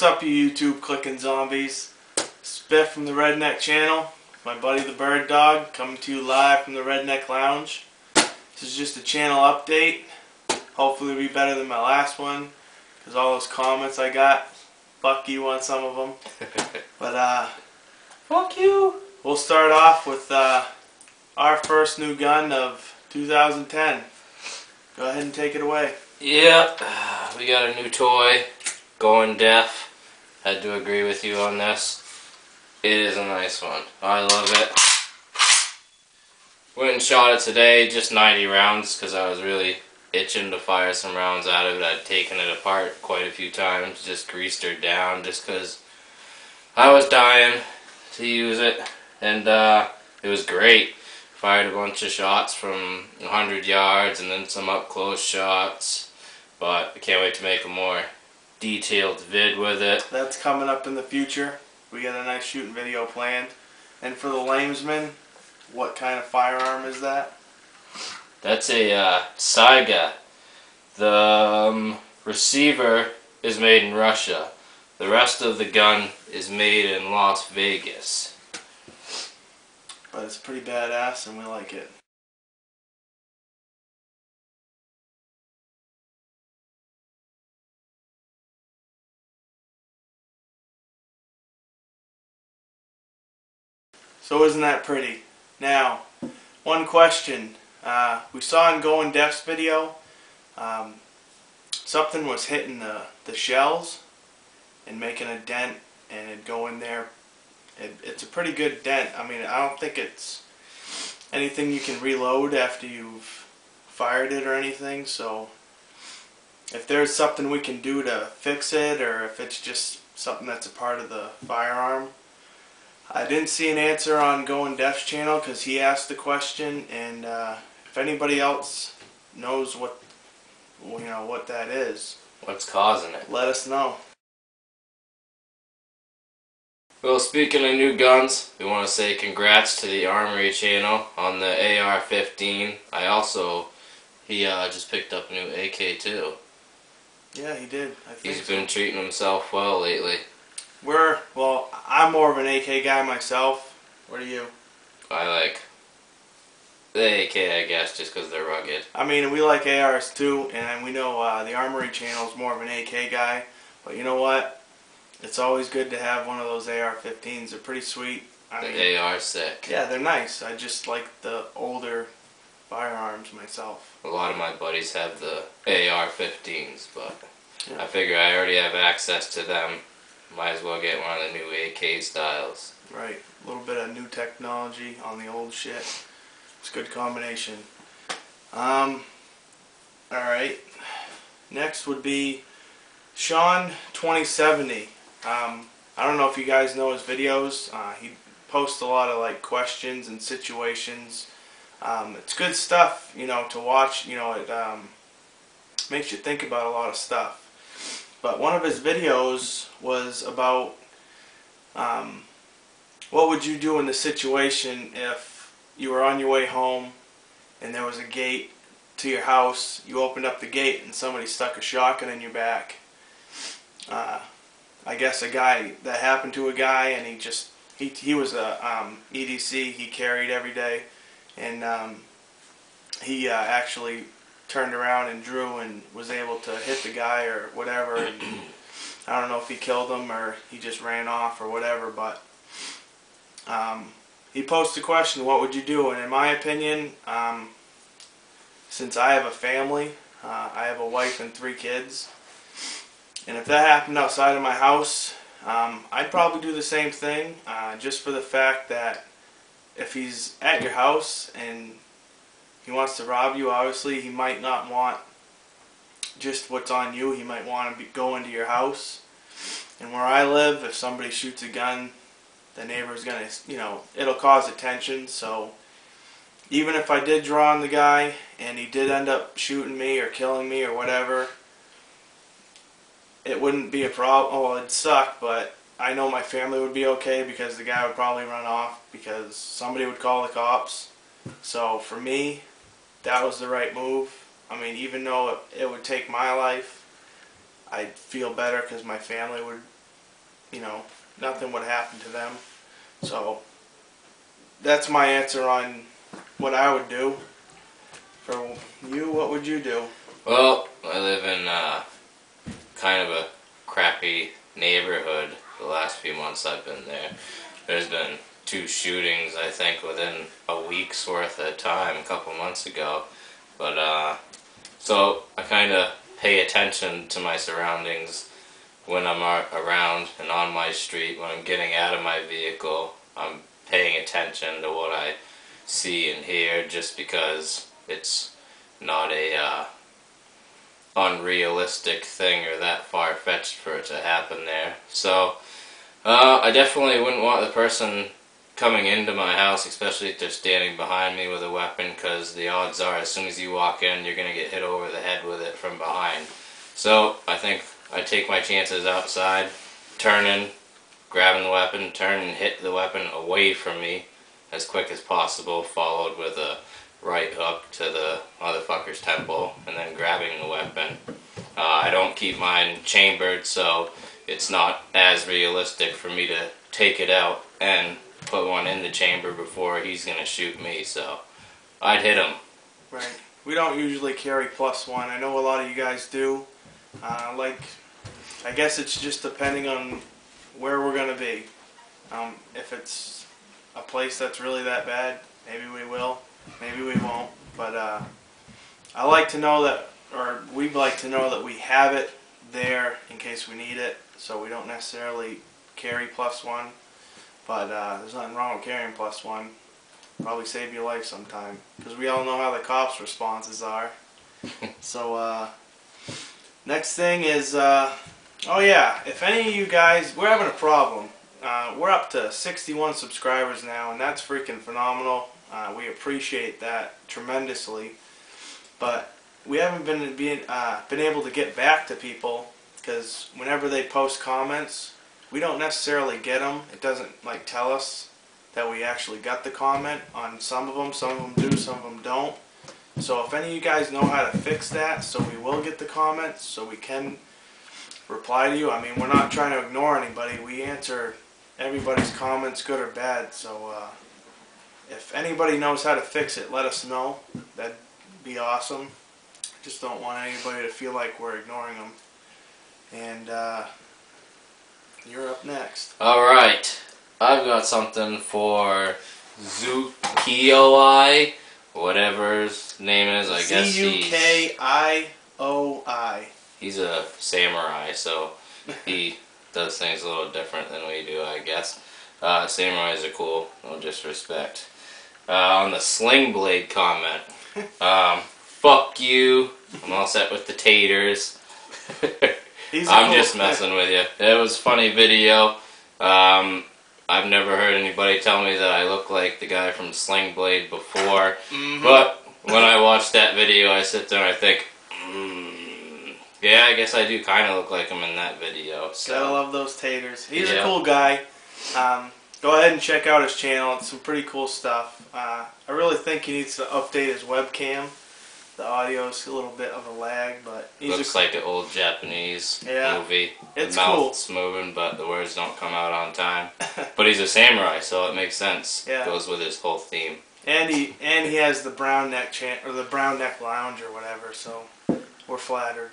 up, you YouTube clicking zombies? Spiff from the Redneck Channel. My buddy the Bird Dog coming to you live from the Redneck Lounge. This is just a channel update. Hopefully it'll be better than my last one, because all those comments I got, fuck you on some of them. But fuck you. We'll start off with our first new gun of 2010. Go ahead and take it away. Yep, we got a new toy, Going Deaf. Had to agree with you on this. It is a nice one. I love it. Went and shot it today, just 90 rounds, because I was really itching to fire some rounds out of it. I'd taken it apart quite a few times, just greased her down, just because I was dying to use it. And it was great. Fired a bunch of shots from 100 yards and then some up close shots. But I can't wait to make a more detailed vid with it. That's coming up in the future. We got a nice shooting video planned. And for the lamesmen, what kind of firearm is that? That's a Saiga. The receiver is made in Russia. The rest of the gun is made in Las Vegas. But it's pretty badass and we like it. So isn't that pretty? Now, one question. We saw in Going Deaf's video, something was hitting the shells and making a dent, and it'd go in there. It's a pretty good dent. I mean, I don't think it's anything you can reload after you've fired it or anything, so if there's something we can do to fix it, or if it's just something that's a part of the firearm. I didn't see an answer on Going Deaf's channel because he asked the question, and if anybody else knows what that is, what's causing it, let us know. Well, speaking of new guns, we want to say congrats to the Armory channel on the AR-15. He just picked up a new AK too. Yeah, he did. I think he's been treating himself well lately. Well, I'm more of an AK guy myself. What are you? I like the AK, I guess, just because they're rugged. I mean, we like ARs too, and we know the Armory channel is more of an AK guy. But you know what? It's always good to have one of those AR-15s. They're pretty sweet. The AR's sick. Yeah, they're nice. I just like the older firearms myself. A lot of my buddies have the AR-15s, but yeah. I figure I already have access to them. Might as well get one of the new AK styles. Right. A little bit of new technology on the old shit. It's a good combination. Alright. Next would be Sean 2070. I don't know if you guys know his videos. He posts a lot of like questions and situations. It's good stuff, to watch. It makes you think about a lot of stuff. But one of his videos was about what would you do in the situation if you were on your way home and there was a gate to your house. You opened up the gate and somebody stuck a shotgun in your back. I guess that happened to a guy, and he was a EDC he carried every day, and he actually turned around and drew and was able to hit the guy or whatever. And I don't know if he killed him or he just ran off or whatever, but he posed the question, what would you do? And in my opinion, since I have a family, I have a wife and 3 kids, and if that happened outside of my house, I'd probably do the same thing, just for the fact that if he's at your house and he wants to rob you, obviously he might not want just what's on you. He might want to go into your house. And where I live, if somebody shoots a gun, the neighbor's going to, it'll cause attention. So even if I did draw on the guy and he did end up shooting me or killing me or whatever, it wouldn't be a problem. Well, it'd suck, but I know my family would be okay because the guy would probably run off because somebody would call the cops. So for me, that was the right move. I mean, even though it would take my life, I'd feel better because my family would you know, nothing would happen to them. So that's my answer on what I would do. For you, what would you do? Well, I live in kind of a crappy neighborhood. The last few months I've been there, there's been 2 shootings, I think, within a week's worth of time, a couple months ago. But, so I kind of pay attention to my surroundings when I'm around and on my street. When I'm getting out of my vehicle, I'm paying attention to what I see and hear, just because it's not a unrealistic thing or that far-fetched for it to happen there. So I definitely wouldn't want the person coming into my house, especially if they're standing behind me with a weapon, because the odds are as soon as you walk in, you're going to get hit over the head with it from behind. So I think I take my chances outside, turning, grabbing the weapon, turn and hit the weapon away from me as quick as possible, followed with a right hook to the motherfucker's temple, and then grabbing the weapon. I don't keep mine chambered, so it's not as realistic for me to take it out and put one in the chamber before he's gonna shoot me, so I'd hit him. Right. We don't usually carry +1. I know a lot of you guys do. I guess it's just depending on where we're gonna be. If it's a place that's really that bad, maybe we will, maybe we won't. But I like to know that, or we'd like to know that we have it there in case we need it, so we don't necessarily carry +1. But there's nothing wrong with carrying +1. Probably save your life sometime, because we all know how the cops' responses are. So next thing is, oh yeah, if any of you guys, we're having a problem. We're up to 61 subscribers now, and that's freaking phenomenal. We appreciate that tremendously. But we haven't been able to get back to people, because whenever they post comments, we don't necessarily get them. It doesn't tell us that we actually got the comment on some of them. Some of them do, some of them don't. So if any of you guys know how to fix that, so we will get the comments, so we can reply to you. I mean, we're not trying to ignore anybody. We answer everybody's comments, good or bad. So if anybody knows how to fix it, let us know. That'd be awesome. Just don't want anybody to feel like we're ignoring them. And you're up next. Alright, I've got something for Zukioi, whatever his name is. I guess Zukioi. He's a samurai, so he does things a little different than we do, I guess. Samurais are cool, no disrespect. On the Sling Blade comment, fuck you, I'm all set with the taters. I'm just messing with you. It was a funny video. I've never heard anybody tell me that I look like the guy from Sling Blade before. But when I watch that video, I sit there and I think, yeah, I guess I do kind of look like him in that video. So. Gotta love those taters. He's a cool guy. Go ahead and check out his channel. It's some pretty cool stuff. I really think he needs to update his webcam. The audio's a little bit of a lag, but he's looks like an old Japanese movie. It's the mouth's moving, but the words don't come out on time. But he's a samurai, so it makes sense. Yeah. Goes with his whole theme. And he has the brown neck lounge or whatever. So we're flattered.